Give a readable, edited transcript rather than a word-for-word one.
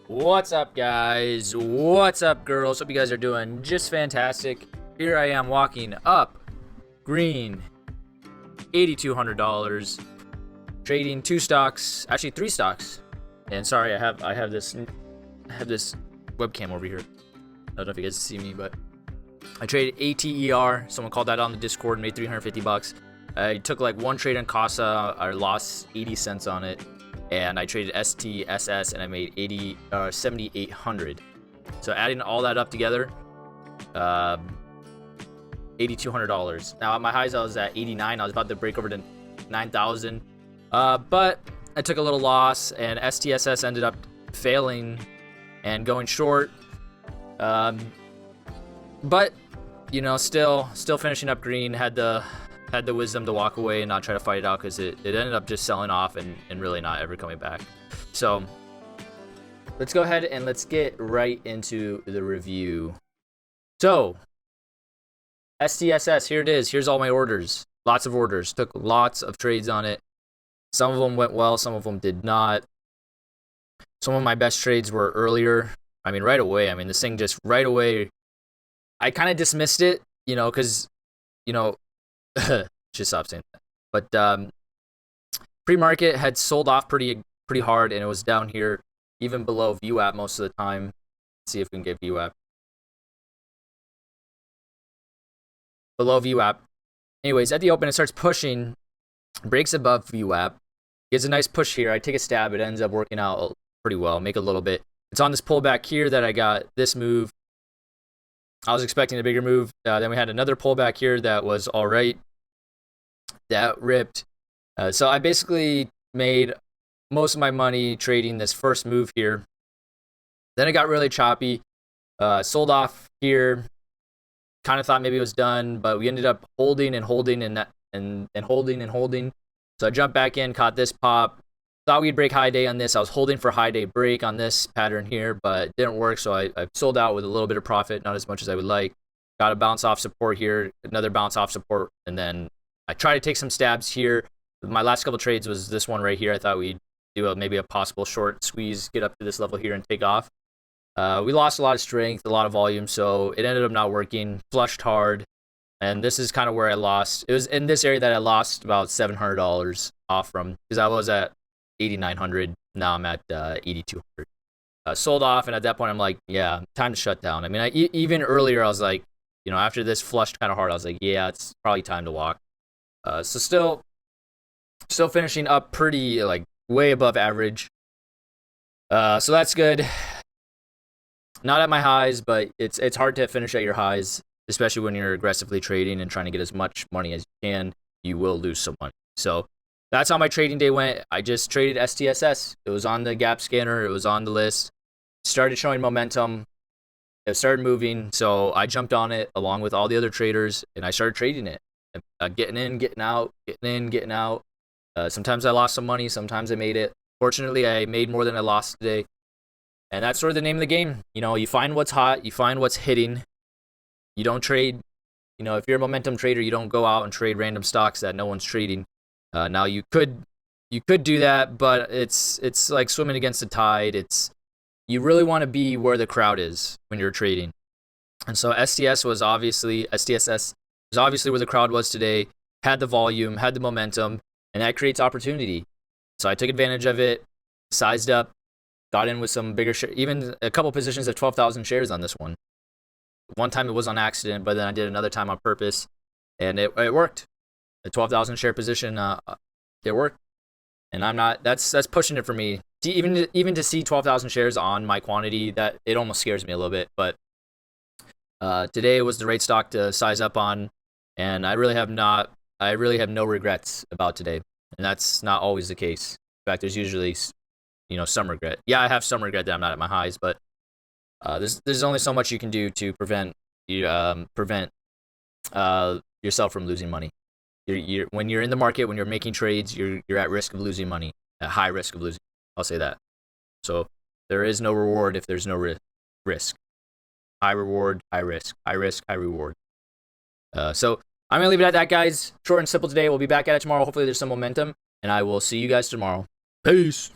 What's up, guys? What's up, girls? Hope you guys are doing just fantastic. Here I am walking up green, $8,200, trading two stocks, actually three stocks. And sorry, I have this webcam over here. I don't know if you guys see me, but I traded ATER. Someone called that on the Discord, made $350. I took like one trade on Casa. I lost 80 cents on it. And I traded STSS and I made 7,800. So adding all that up together, $8,200. Now at my highs I was at 89. I was about to break over to 9,000, but I took a little loss, and STSS ended up failing and going short. But you know, still finishing up green. Had the wisdom to walk away and not try to fight it out, because it ended up just selling off and really not ever coming back. So let's go ahead and let's get right into the review. So STSS, here it is. Here's all my orders. Lots of orders. Took lots of trades on it. Some of them went well, some of them did not. Some of my best trades were earlier. I mean, right away. I mean, this thing just right away, I kind of dismissed it, you know, because, you know, just stop saying that. But pre-market had sold off pretty hard, and it was down here, even below VWAP most of the time. Let's see if we can get VWAP. Below VWAP. Anyways, at the open, it starts pushing, breaks above VWAP, gets a nice push here. I take a stab. It ends up working out pretty well. Make a little bit. It's on this pullback here that I got this move. I was expecting a bigger move. Then we had another pullback here that was all right. That ripped. So I basically made most of my money trading this first move here. Then it got really choppy. Sold off here. Kind of thought maybe it was done, but we ended up holding and holding and holding and holding. So I jumped back in, caught this pop. Thought we'd break high day on this. I was holding for high day break on this pattern here, but it didn't work. So I sold out with a little bit of profit, not as much as I would like. Got a bounce off support here, another bounce off support, and then I tried to take some stabs here. My last couple trades was this one right here. I thought we'd do maybe a possible short squeeze, get up to this level here and take off. We lost a lot of strength, a lot of volume, so it ended up not working. Flushed hard, and this is kind of where I lost. It was in this area that I lost about $700 off from, because I was at 8,900. Now I'm at 8,200. Sold off, and at that point I'm like, yeah, time to shut down. I mean, even earlier I was like, you know, after this flushed kind of hard, I was like, yeah, it's probably time to walk. So still finishing up pretty, like, way above average. So that's good. Not at my highs, but it's hard to finish at your highs, especially when you're aggressively trading and trying to get as much money as you can. You will lose some money. So that's how my trading day went. I just traded STSS. It was on the gap scanner. It was on the list. Started showing momentum. It started moving. So I jumped on it along with all the other traders, and I started trading it. Getting in, getting out, getting in, getting out. Sometimes I lost some money. Sometimes I made it. Fortunately, I made more than I lost today. And that's sort of the name of the game. You know, you find what's hot. You find what's hitting. You don't trade. You know, if you're a momentum trader, you don't go out and trade random stocks that no one's trading. Now you could do that, but it's like swimming against the tide. You really want to be where the crowd is when you're trading. And so STSS was obviously where the crowd was today. Had the volume, had the momentum, and that creates opportunity. So I took advantage of it, sized up, got in with some bigger shares, even a couple positions of 12,000 shares on this one. One time it was on accident, but then I did another time on purpose, and it worked. The 12,000 share position, it worked. And I'm not, that's pushing it for me. Even to see 12,000 shares on my quantity, that it almost scares me a little bit. But today was the right stock to size up on, and I really have no regrets about today. And that's not always the case. In fact, there's usually, you know, some regret. Yeah, I have some regret that I'm not at my highs, but there's only so much you can do to prevent yourself from losing money. When you're in the market, when you're making trades, you're at risk of losing money, at high risk of losing. I'll say that. So there is no reward if there's no risk. High reward, high risk. High risk, high reward. So I'm gonna leave it at that, guys. Short and simple today. We'll be back at it tomorrow. Hopefully there's some momentum, and I will see you guys tomorrow. Peace.